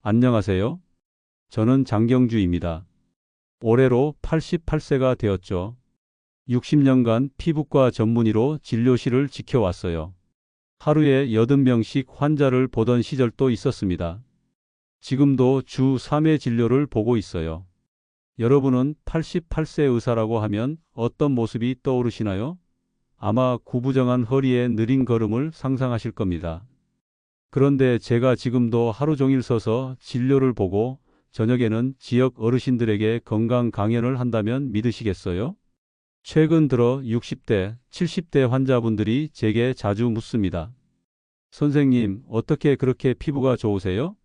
안녕하세요. 저는 장경주입니다. 올해로 88세가 되었죠. 60년간 피부과 전문의로 진료실을 지켜왔어요. 하루에 80명씩 환자를 보던 시절도 있었습니다. 지금도 주 3회 진료를 보고 있어요. 여러분은 88세 의사라고 하면 어떤 모습이 떠오르시나요? 아마 구부정한 허리에 느린 걸음을 상상하실 겁니다. 그런데 제가 지금도 하루 종일 서서 진료를 보고 저녁에는 지역 어르신들에게 건강 강연을 한다면 믿으시겠어요? 최근 들어 60대, 70대 환자분들이 제게 자주 묻습니다. 선생님, 어떻게 그렇게 피부가 좋으세요?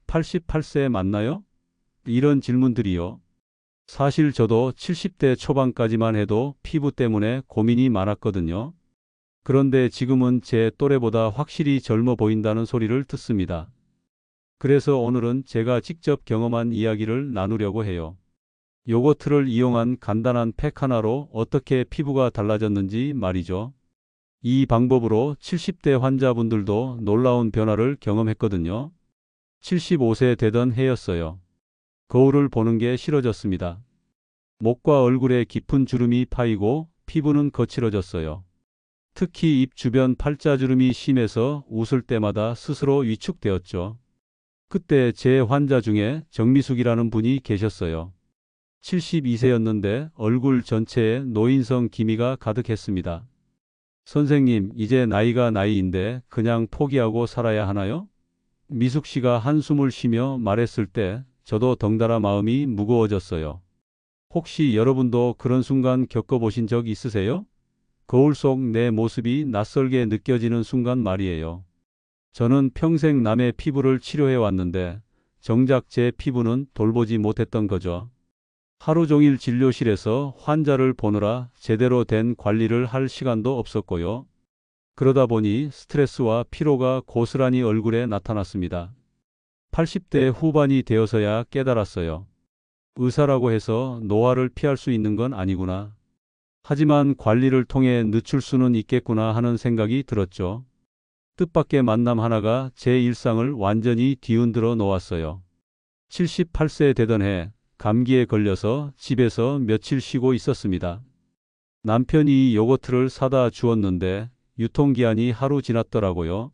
88세 맞나요? 이런 질문들이요. 사실 저도 70대 초반까지만 해도 피부 때문에 고민이 많았거든요. 그런데 지금은 제 또래보다 확실히 젊어 보인다는 소리를 듣습니다. 그래서 오늘은 제가 직접 경험한 이야기를 나누려고 해요. 요거트를 이용한 간단한 팩 하나로 어떻게 피부가 달라졌는지 말이죠. 이 방법으로 70대 환자분들도 놀라운 변화를 경험했거든요. 75세 되던 해였어요. 거울을 보는 게 싫어졌습니다. 목과 얼굴에 깊은 주름이 파이고 피부는 거칠어졌어요. 특히 입 주변 팔자주름이 심해서 웃을 때마다 스스로 위축되었죠. 그때 제 환자 중에 정미숙이라는 분이 계셨어요. 72세였는데 얼굴 전체에 노인성 기미가 가득했습니다. 선생님, 이제 나이가 나이인데 그냥 포기하고 살아야 하나요? 미숙 씨가 한숨을 쉬며 말했을 때 저도 덩달아 마음이 무거워졌어요. 혹시 여러분도 그런 순간 겪어보신 적 있으세요? 거울 속 내 모습이 낯설게 느껴지는 순간 말이에요. 저는 평생 남의 피부를 치료해 왔는데 정작 제 피부는 돌보지 못했던 거죠. 하루 종일 진료실에서 환자를 보느라 제대로 된 관리를 할 시간도 없었고요. 그러다 보니 스트레스와 피로가 고스란히 얼굴에 나타났습니다. 80대 후반이 되어서야 깨달았어요. 의사라고 해서 노화를 피할 수 있는 건 아니구나. 하지만 관리를 통해 늦출 수는 있겠구나 하는 생각이 들었죠. 뜻밖의 만남 하나가 제 일상을 완전히 뒤흔들어 놓았어요. 78세 되던 해 감기에 걸려서 집에서 며칠 쉬고 있었습니다. 남편이 요거트를 사다 주었는데 유통기한이 하루 지났더라고요.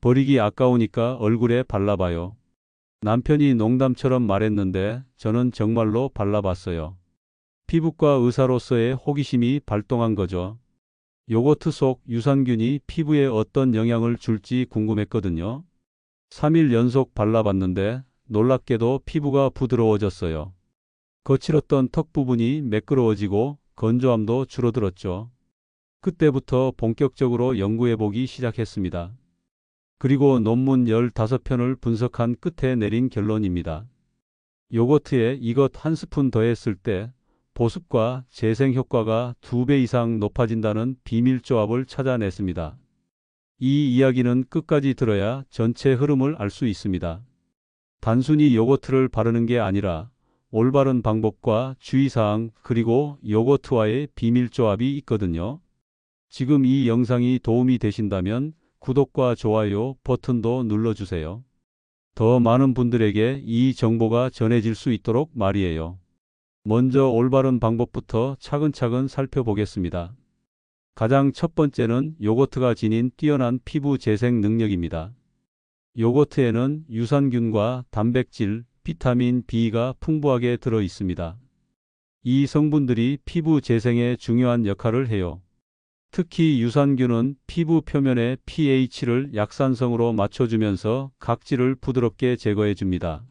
버리기 아까우니까 얼굴에 발라봐요. 남편이 농담처럼 말했는데 저는 정말로 발라봤어요. 피부과 의사로서의 호기심이 발동한 거죠. 요거트 속 유산균이 피부에 어떤 영향을 줄지 궁금했거든요. 3일 연속 발라봤는데 놀랍게도 피부가 부드러워졌어요. 거칠었던 턱 부분이 매끄러워지고 건조함도 줄어들었죠. 그때부터 본격적으로 연구해보기 시작했습니다. 그리고 논문 15편을 분석한 끝에 내린 결론입니다. 요거트에 이것 한 스푼 더했을 때 보습과 재생 효과가 2배 이상 높아진다는 비밀 조합을 찾아냈습니다. 이 이야기는 끝까지 들어야 전체 흐름을 알 수 있습니다. 단순히 요거트를 바르는 게 아니라 올바른 방법과 주의사항 그리고 요거트와의 비밀 조합이 있거든요. 지금 이 영상이 도움이 되신다면 구독과 좋아요 버튼도 눌러주세요. 더 많은 분들에게 이 정보가 전해질 수 있도록 말이에요. 먼저 올바른 방법부터 차근차근 살펴보겠습니다. 가장 첫 번째는 요거트가 지닌 뛰어난 피부 재생 능력입니다. 요거트에는 유산균과 단백질, 비타민 B가 풍부하게 들어 있습니다. 이 성분들이 피부 재생에 중요한 역할을 해요. 특히 유산균은 피부 표면의 pH를 약산성으로 맞춰주면서 각질을 부드럽게 제거해 줍니다.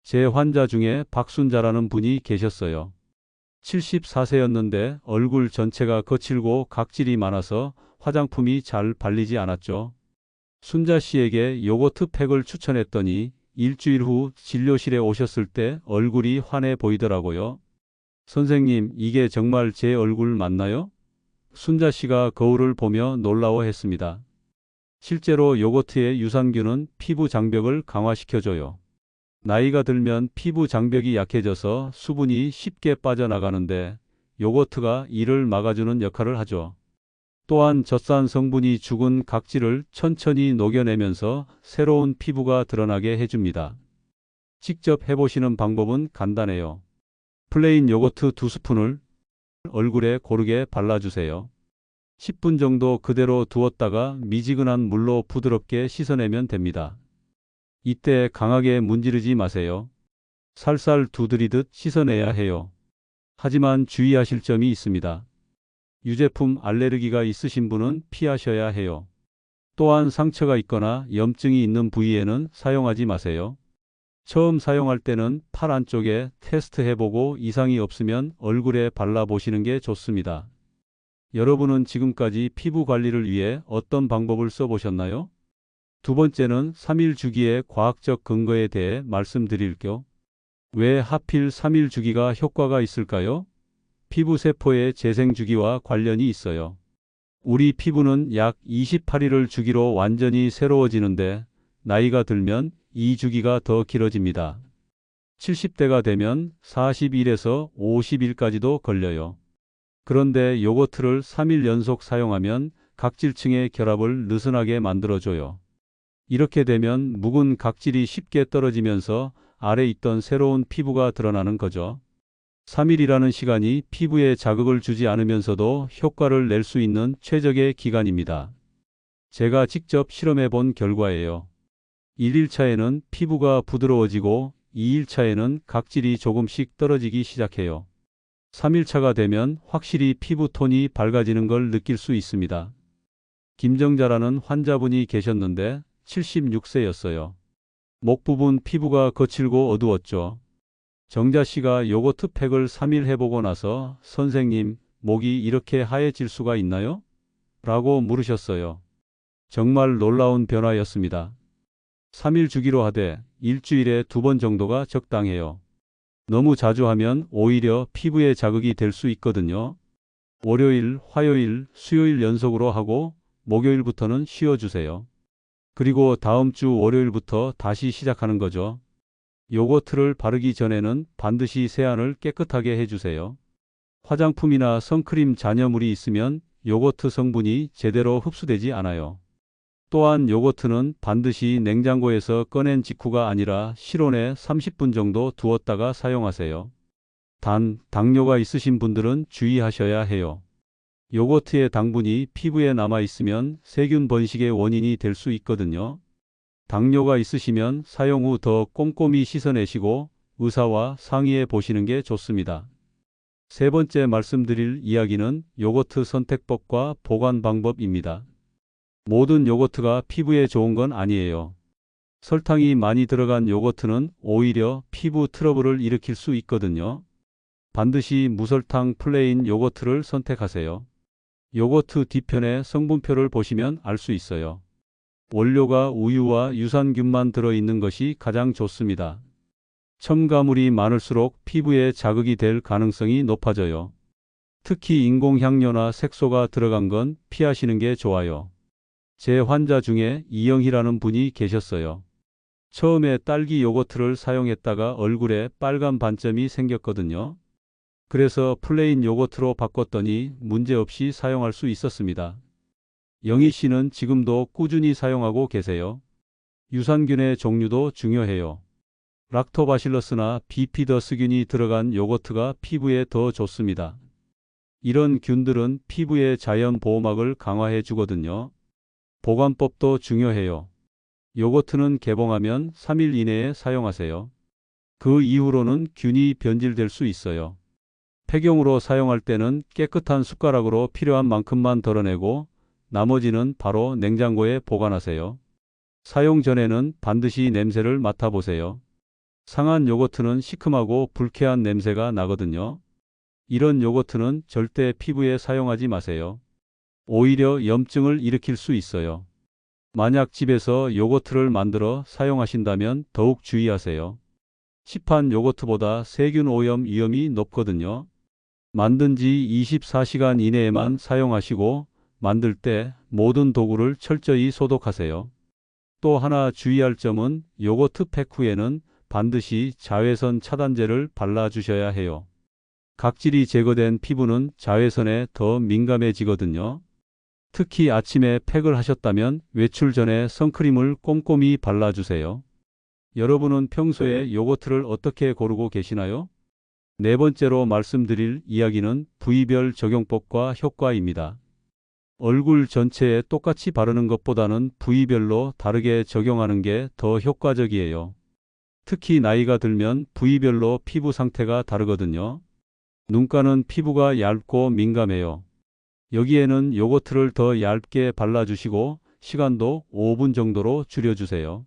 제 환자 중에 박순자라는 분이 계셨어요. 74세였는데 얼굴 전체가 거칠고 각질이 많아서 화장품이 잘 발리지 않았죠. 순자 씨에게 요거트 팩을 추천했더니 일주일 후 진료실에 오셨을 때 얼굴이 환해 보이더라고요. 선생님, 이게 정말 제 얼굴 맞나요? 순자 씨가 거울을 보며 놀라워했습니다. 실제로 요거트의 유산균은 피부 장벽을 강화시켜줘요. 나이가 들면 피부 장벽이 약해져서 수분이 쉽게 빠져나가는데 요거트가 이를 막아주는 역할을 하죠. 또한 젖산 성분이 죽은 각질을 천천히 녹여내면서 새로운 피부가 드러나게 해줍니다. 직접 해보시는 방법은 간단해요. 플레인 요거트 2스푼을 얼굴에 고르게 발라주세요. 10분 정도 그대로 두었다가 미지근한 물로 부드럽게 씻어내면 됩니다. 이때 강하게 문지르지 마세요. 살살 두드리듯 씻어내야 해요. 하지만 주의하실 점이 있습니다. 유제품 알레르기가 있으신 분은 피하셔야 해요. 또한 상처가 있거나 염증이 있는 부위에는 사용하지 마세요. 처음 사용할 때는 팔 안쪽에 테스트해보고 이상이 없으면 얼굴에 발라보시는 게 좋습니다. 여러분은 지금까지 피부 관리를 위해 어떤 방법을 써보셨나요? 두 번째는 3일 주기의 과학적 근거에 대해 말씀드릴게요. 왜 하필 3일 주기가 효과가 있을까요? 피부 세포의 재생 주기와 관련이 있어요. 우리 피부는 약 28일을 주기로 완전히 새로워지는데 나이가 들면 이 주기가 더 길어집니다. 70대가 되면 40일에서 50일까지도 걸려요. 그런데 요거트를 3일 연속 사용하면 각질층의 결합을 느슨하게 만들어줘요. 이렇게 되면 묵은 각질이 쉽게 떨어지면서 아래 있던 새로운 피부가 드러나는 거죠. 3일이라는 시간이 피부에 자극을 주지 않으면서도 효과를 낼 수 있는 최적의 기간입니다. 제가 직접 실험해 본 결과예요. 1일차에는 피부가 부드러워지고 2일차에는 각질이 조금씩 떨어지기 시작해요. 3일차가 되면 확실히 피부 톤이 밝아지는 걸 느낄 수 있습니다. 김정자라는 환자분이 계셨는데 76세였어요. 목 부분 피부가 거칠고 어두웠죠. 정자 씨가 요거트 팩을 3일 해보고 나서 선생님, 목이 이렇게 하얘질 수가 있나요? 라고 물으셨어요. 정말 놀라운 변화였습니다. 3일 주기로 하되 일주일에 2번 정도가 적당해요. 너무 자주 하면 오히려 피부에 자극이 될 수 있거든요. 월요일, 화요일, 수요일 연속으로 하고 목요일부터는 쉬어주세요. 그리고 다음 주 월요일부터 다시 시작하는 거죠. 요거트를 바르기 전에는 반드시 세안을 깨끗하게 해주세요. 화장품이나 선크림 잔여물이 있으면 요거트 성분이 제대로 흡수되지 않아요. 또한 요거트는 반드시 냉장고에서 꺼낸 직후가 아니라 실온에 30분 정도 두었다가 사용하세요. 단, 당뇨가 있으신 분들은 주의하셔야 해요. 요거트의 당분이 피부에 남아있으면 세균 번식의 원인이 될 수 있거든요. 당뇨가 있으시면 사용 후 더 꼼꼼히 씻어내시고 의사와 상의해 보시는 게 좋습니다. 세 번째 말씀드릴 이야기는 요거트 선택법과 보관 방법입니다. 모든 요거트가 피부에 좋은 건 아니에요. 설탕이 많이 들어간 요거트는 오히려 피부 트러블을 일으킬 수 있거든요. 반드시 무설탕 플레인 요거트를 선택하세요. 요거트 뒤편에 성분표를 보시면 알 수 있어요. 원료가 우유와 유산균만 들어있는 것이 가장 좋습니다. 첨가물이 많을수록 피부에 자극이 될 가능성이 높아져요. 특히 인공향료나 색소가 들어간 건 피하시는 게 좋아요. 제 환자 중에 이영희라는 분이 계셨어요. 처음에 딸기 요거트를 사용했다가 얼굴에 빨간 반점이 생겼거든요. 그래서 플레인 요거트로 바꿨더니 문제없이 사용할 수 있었습니다. 영희 씨는 지금도 꾸준히 사용하고 계세요. 유산균의 종류도 중요해요. 락토바실러스나 비피더스균이 들어간 요거트가 피부에 더 좋습니다. 이런 균들은 피부의 자연 보호막을 강화해 주거든요. 보관법도 중요해요. 요거트는 개봉하면 3일 이내에 사용하세요. 그 이후로는 균이 변질될 수 있어요. 폐경으로 사용할 때는 깨끗한 숟가락으로 필요한 만큼만 덜어내고 나머지는 바로 냉장고에 보관하세요. 사용 전에는 반드시 냄새를 맡아보세요. 상한 요거트는 시큼하고 불쾌한 냄새가 나거든요. 이런 요거트는 절대 피부에 사용하지 마세요. 오히려 염증을 일으킬 수 있어요. 만약 집에서 요거트를 만들어 사용하신다면 더욱 주의하세요. 시판 요거트보다 세균 오염 위험이 높거든요. 만든 지 24시간 이내에만 사용하시고 만들 때 모든 도구를 철저히 소독하세요. 또 하나 주의할 점은 요거트 팩 후에는 반드시 자외선 차단제를 발라주셔야 해요. 각질이 제거된 피부는 자외선에 더 민감해지거든요. 특히 아침에 팩을 하셨다면 외출 전에 선크림을 꼼꼼히 발라주세요. 여러분은 평소에 요거트를 어떻게 고르고 계시나요? 네 번째로 말씀드릴 이야기는 부위별 적용법과 효과입니다. 얼굴 전체에 똑같이 바르는 것보다는 부위별로 다르게 적용하는 게 더 효과적이에요. 특히 나이가 들면 부위별로 피부 상태가 다르거든요. 눈가는 피부가 얇고 민감해요. 여기에는 요거트를 더 얇게 발라주시고 시간도 5분 정도로 줄여주세요.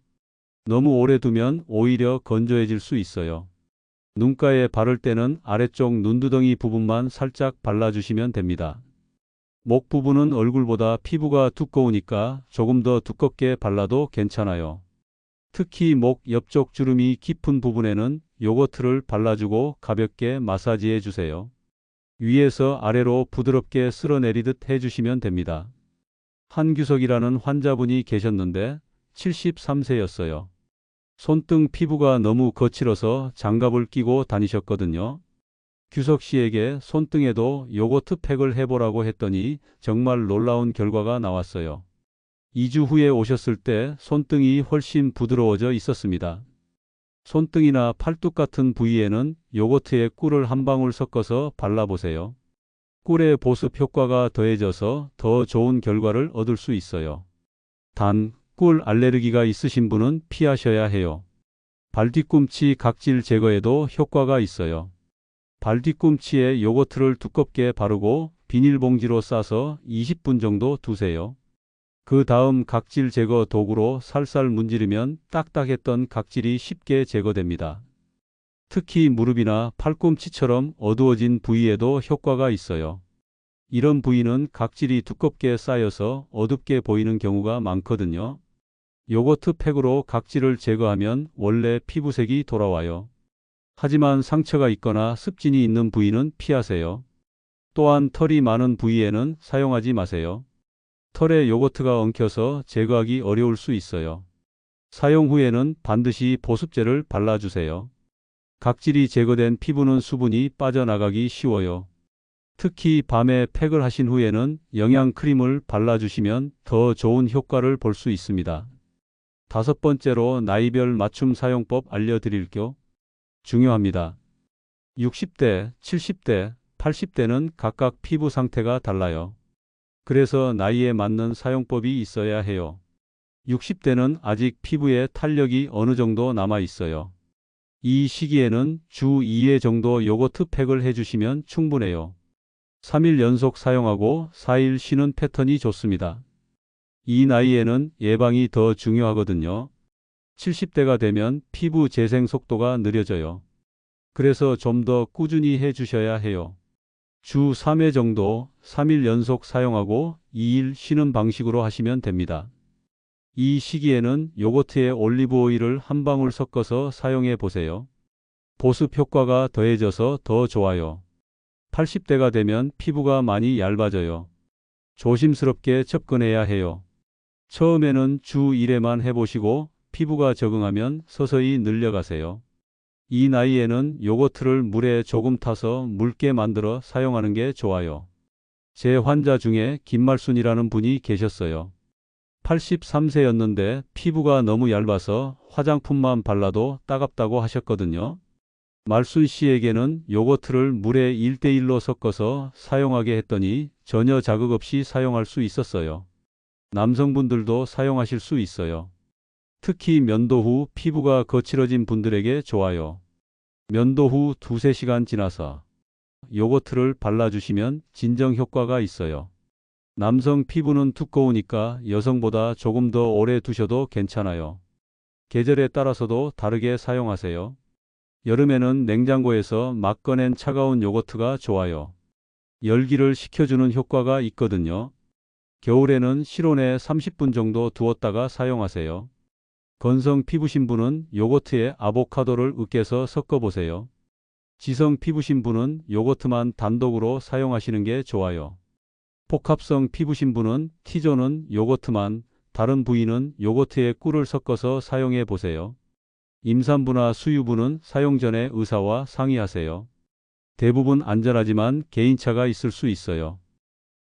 너무 오래 두면 오히려 건조해질 수 있어요. 눈가에 바를 때는 아래쪽 눈두덩이 부분만 살짝 발라주시면 됩니다. 목 부분은 얼굴보다 피부가 두꺼우니까 조금 더 두껍게 발라도 괜찮아요. 특히 목 옆쪽 주름이 깊은 부분에는 요거트를 발라주고 가볍게 마사지해 주세요. 위에서 아래로 부드럽게 쓸어내리듯 해주시면 됩니다. 한규석이라는 환자분이 계셨는데 73세였어요. 손등 피부가 너무 거칠어서 장갑을 끼고 다니셨거든요. 규석 씨에게 손등에도 요거트 팩을 해보라고 했더니 정말 놀라운 결과가 나왔어요. 2주 후에 오셨을 때 손등이 훨씬 부드러워져 있었습니다. 손등이나 팔뚝 같은 부위에는 요거트에 꿀을 한 방울 섞어서 발라보세요. 꿀의 보습 효과가 더해져서 더 좋은 결과를 얻을 수 있어요. 단, 꿀 알레르기가 있으신 분은 피하셔야 해요. 발뒤꿈치 각질 제거에도 효과가 있어요. 발뒤꿈치에 요거트를 두껍게 바르고 비닐봉지로 싸서 20분 정도 두세요. 그 다음 각질 제거 도구로 살살 문지르면 딱딱했던 각질이 쉽게 제거됩니다. 특히 무릎이나 팔꿈치처럼 어두워진 부위에도 효과가 있어요. 이런 부위는 각질이 두껍게 쌓여서 어둡게 보이는 경우가 많거든요. 요거트 팩으로 각질을 제거하면 원래 피부색이 돌아와요. 하지만 상처가 있거나 습진이 있는 부위는 피하세요. 또한 털이 많은 부위에는 사용하지 마세요. 털에 요거트가 엉켜서 제거하기 어려울 수 있어요. 사용 후에는 반드시 보습제를 발라주세요. 각질이 제거된 피부는 수분이 빠져나가기 쉬워요. 특히 밤에 팩을 하신 후에는 영양크림을 발라주시면 더 좋은 효과를 볼 수 있습니다. 다섯 번째로 나이별 맞춤 사용법 알려드릴게요. 중요합니다. 60대, 70대, 80대는 각각 피부 상태가 달라요. 그래서 나이에 맞는 사용법이 있어야 해요. 60대는 아직 피부에 탄력이 어느 정도 남아 있어요. 이 시기에는 주 2회 정도 요거트 팩을 해주시면 충분해요. 3일 연속 사용하고 4일 쉬는 패턴이 좋습니다. 이 나이에는 예방이 더 중요하거든요. 70대가 되면 피부 재생 속도가 느려져요. 그래서 좀 더 꾸준히 해주셔야 해요. 주 3회 정도 3일 연속 사용하고 2일 쉬는 방식으로 하시면 됩니다. 이 시기에는 요거트에 올리브 오일을 한 방울 섞어서 사용해 보세요. 보습 효과가 더해져서 더 좋아요. 80대가 되면 피부가 많이 얇아져요. 조심스럽게 접근해야 해요. 처음에는 주 1회만 해보시고 피부가 적응하면 서서히 늘려가세요. 이 나이에는 요거트를 물에 조금 타서 묽게 만들어 사용하는 게 좋아요. 제 환자 중에 김말순이라는 분이 계셨어요. 83세였는데 피부가 너무 얇아서 화장품만 발라도 따갑다고 하셨거든요. 말순 씨에게는 요거트를 물에 1대1로 섞어서 사용하게 했더니 전혀 자극 없이 사용할 수 있었어요. 남성분들도 사용하실 수 있어요. 특히 면도 후 피부가 거칠어진 분들에게 좋아요. 면도 후 2~3시간 지나서 요거트를 발라주시면 진정 효과가 있어요. 남성 피부는 두꺼우니까 여성보다 조금 더 오래 두셔도 괜찮아요. 계절에 따라서도 다르게 사용하세요. 여름에는 냉장고에서 막 꺼낸 차가운 요거트가 좋아요. 열기를 식혀주는 효과가 있거든요. 겨울에는 실온에 30분 정도 두었다가 사용하세요. 건성 피부신 분은 요거트에 아보카도를 으깨서 섞어보세요. 지성 피부신 분은 요거트만 단독으로 사용하시는 게 좋아요. 복합성 피부신 분은 T존은 요거트만, 다른 부위는 요거트에 꿀을 섞어서 사용해 보세요. 임산부나 수유부는 사용 전에 의사와 상의하세요. 대부분 안전하지만 개인차가 있을 수 있어요.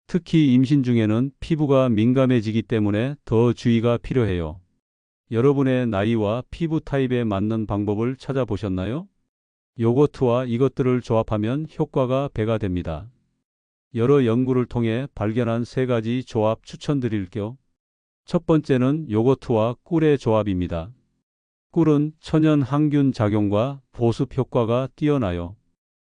특히 임신 중에는 피부가 민감해지기 때문에 더 주의가 필요해요. 여러분의 나이와 피부 타입에 맞는 방법을 찾아보셨나요? 요거트와 이것들을 조합하면 효과가 배가 됩니다. 여러 연구를 통해 발견한 3가지 조합 추천드릴게요. 첫 번째는 요거트와 꿀의 조합입니다. 꿀은 천연 항균 작용과 보습 효과가 뛰어나요.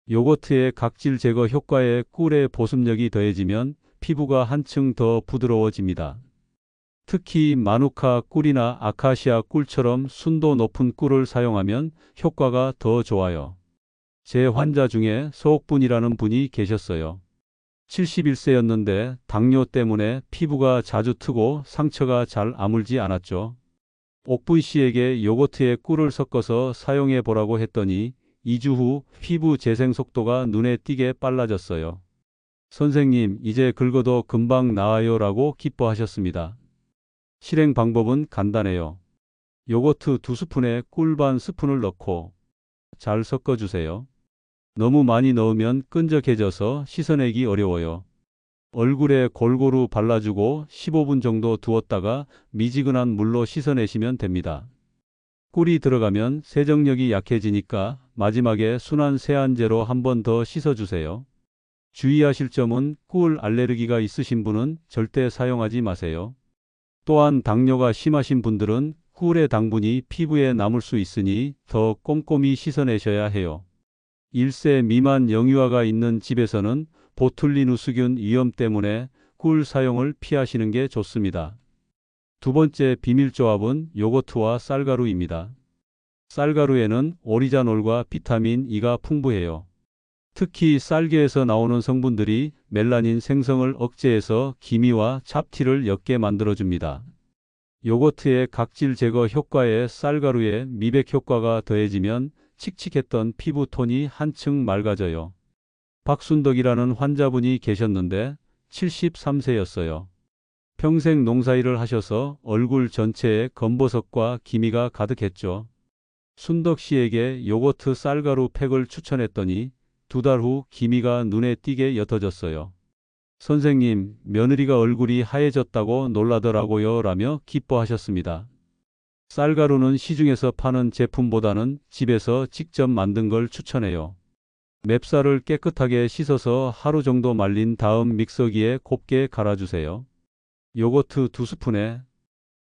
요거트의 각질 제거 효과에 꿀의 보습력이 더해지면 피부가 한층 더 부드러워집니다. 특히 마누카 꿀이나 아카시아 꿀처럼 순도 높은 꿀을 사용하면 효과가 더 좋아요. 제 환자 중에 소옥분이라는 분이 계셨어요. 71세였는데 당뇨 때문에 피부가 자주 트고 상처가 잘 아물지 않았죠. 옥분 씨에게 요거트에 꿀을 섞어서 사용해 보라고 했더니 2주 후 피부 재생 속도가 눈에 띄게 빨라졌어요. 선생님, 이제 긁어도 금방 나아요 라고 기뻐하셨습니다. 실행 방법은 간단해요. 요거트 2스푼에 꿀 반 스푼을 넣고 잘 섞어주세요. 너무 많이 넣으면 끈적해져서 씻어내기 어려워요. 얼굴에 골고루 발라주고 15분 정도 두었다가 미지근한 물로 씻어내시면 됩니다. 꿀이 들어가면 세정력이 약해지니까 마지막에 순한 세안제로 한 번 더 씻어주세요. 주의하실 점은 꿀 알레르기가 있으신 분은 절대 사용하지 마세요. 또한 당뇨가 심하신 분들은 꿀의 당분이 피부에 남을 수 있으니 더 꼼꼼히 씻어내셔야 해요. 1세 미만 영유아가 있는 집에서는 보툴리누스균 위험 때문에 꿀 사용을 피하시는 게 좋습니다. 두 번째 비밀 조합은 요거트와 쌀가루입니다. 쌀가루에는 오리자놀과 비타민 E가 풍부해요. 특히 쌀계에서 나오는 성분들이 멜라닌 생성을 억제해서 기미와 잡티를 옅게 만들어줍니다. 요거트의 각질 제거 효과에 쌀가루의 미백 효과가 더해지면 칙칙했던 피부톤이 한층 맑아져요. 박순덕이라는 환자분이 계셨는데 73세였어요. 평생 농사일을 하셔서 얼굴 전체에 검버섯과 기미가 가득했죠. 순덕 씨에게 요거트 쌀가루 팩을 추천했더니 2달 후 기미가 눈에 띄게 옅어졌어요. 선생님, 며느리가 얼굴이 하얘졌다고 놀라더라고요 라며 기뻐하셨습니다. 쌀가루는 시중에서 파는 제품보다는 집에서 직접 만든 걸 추천해요. 맵쌀을 깨끗하게 씻어서 하루 정도 말린 다음 믹서기에 곱게 갈아주세요. 요거트 2스푼에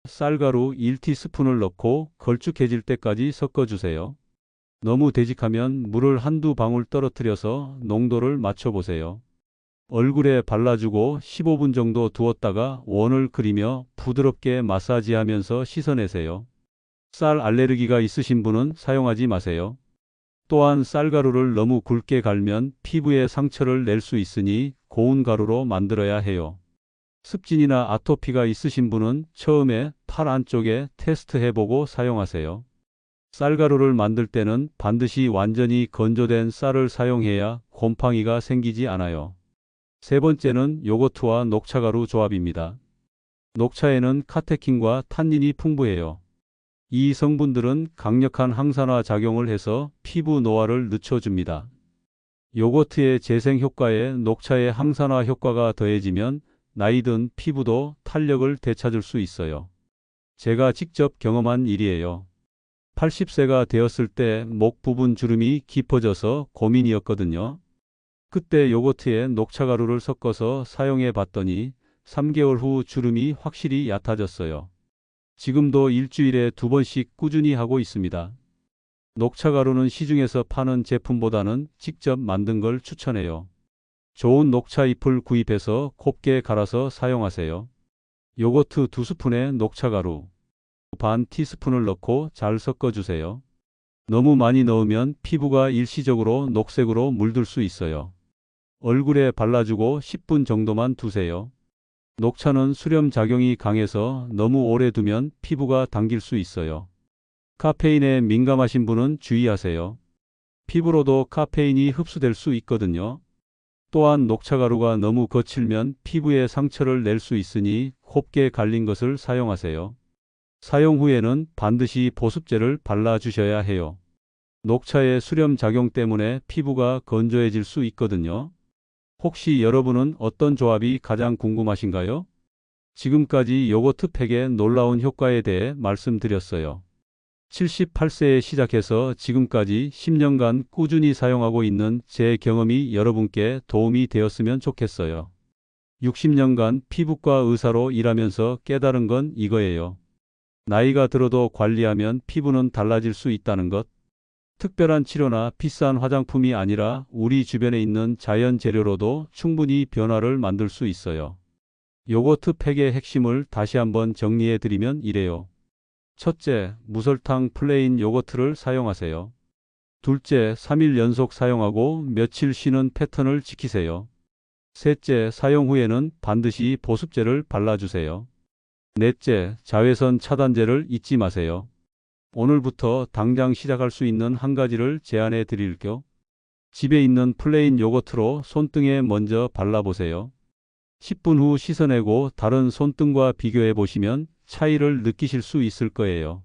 쌀가루 1티스푼을 넣고 걸쭉해질 때까지 섞어주세요. 너무 되직하면 물을 한두 방울 떨어뜨려서 농도를 맞춰보세요. 얼굴에 발라주고 15분 정도 두었다가 원을 그리며 부드럽게 마사지하면서 씻어내세요. 쌀 알레르기가 있으신 분은 사용하지 마세요. 또한 쌀가루를 너무 굵게 갈면 피부에 상처를 낼 수 있으니 고운 가루로 만들어야 해요. 습진이나 아토피가 있으신 분은 처음에 팔 안쪽에 테스트해보고 사용하세요. 쌀가루를 만들 때는 반드시 완전히 건조된 쌀을 사용해야 곰팡이가 생기지 않아요. 세 번째는 요거트와 녹차가루 조합입니다. 녹차에는 카테킨과 탄닌이 풍부해요. 이 성분들은 강력한 항산화 작용을 해서 피부 노화를 늦춰줍니다. 요거트의 재생 효과에 녹차의 항산화 효과가 더해지면 나이 든 피부도 탄력을 되찾을 수 있어요. 제가 직접 경험한 일이에요. 80세가 되었을 때 목 부분 주름이 깊어져서 고민이었거든요. 그때 요거트에 녹차가루를 섞어서 사용해 봤더니 3개월 후 주름이 확실히 얕아졌어요. 지금도 일주일에 2번씩 꾸준히 하고 있습니다. 녹차가루는 시중에서 파는 제품보다는 직접 만든 걸 추천해요. 좋은 녹차 잎을 구입해서 곱게 갈아서 사용하세요. 요거트 2스푼에 녹차가루 반 티스푼을 넣고 잘 섞어주세요. 너무 많이 넣으면 피부가 일시적으로 녹색으로 물들 수 있어요. 얼굴에 발라주고 10분 정도만 두세요. 녹차는 수렴 작용이 강해서 너무 오래 두면 피부가 당길 수 있어요. 카페인에 민감하신 분은 주의하세요. 피부로도 카페인이 흡수될 수 있거든요. 또한 녹차가루가 너무 거칠면 피부에 상처를 낼 수 있으니 곱게 갈린 것을 사용하세요. 사용 후에는 반드시 보습제를 발라주셔야 해요. 녹차의 수렴 작용 때문에 피부가 건조해질 수 있거든요. 혹시 여러분은 어떤 조합이 가장 궁금하신가요? 지금까지 요거트 팩의 놀라운 효과에 대해 말씀드렸어요. 78세에 시작해서 지금까지 10년간 꾸준히 사용하고 있는 제 경험이 여러분께 도움이 되었으면 좋겠어요. 60년간 피부과 의사로 일하면서 깨달은 건 이거예요. 나이가 들어도 관리하면 피부는 달라질 수 있다는 것. 특별한 치료나 비싼 화장품이 아니라 우리 주변에 있는 자연 재료로도 충분히 변화를 만들 수 있어요. 요거트 팩의 핵심을 다시 한번 정리해 드리면 이래요. 첫째, 무설탕 플레인 요거트를 사용하세요. 둘째, 3일 연속 사용하고 며칠 쉬는 패턴을 지키세요. 셋째, 사용 후에는 반드시 보습제를 발라주세요. 넷째, 자외선 차단제를 잊지 마세요. 오늘부터 당장 시작할 수 있는 한 가지를 제안해 드릴게요. 집에 있는 플레인 요거트로 손등에 먼저 발라보세요. 10분 후 씻어내고 다른 손등과 비교해 보시면 차이를 느끼실 수 있을 거예요.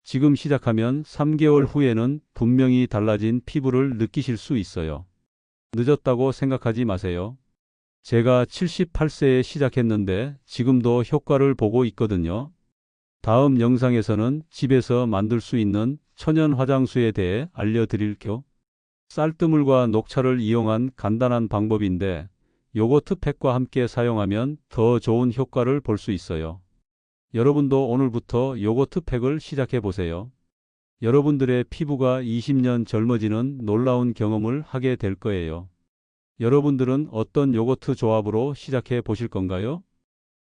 지금 시작하면 3개월 후에는 분명히 달라진 피부를 느끼실 수 있어요. 늦었다고 생각하지 마세요. 제가 78세에 시작했는데 지금도 효과를 보고 있거든요. 다음 영상에서는 집에서 만들 수 있는 천연 화장수에 대해 알려드릴게요. 쌀뜨물과 녹차를 이용한 간단한 방법인데 요거트 팩과 함께 사용하면 더 좋은 효과를 볼 수 있어요. 여러분도 오늘부터 요거트 팩을 시작해 보세요. 여러분들의 피부가 20년 젊어지는 놀라운 경험을 하게 될 거예요. 여러분들은 어떤 요거트 조합으로 시작해 보실 건가요?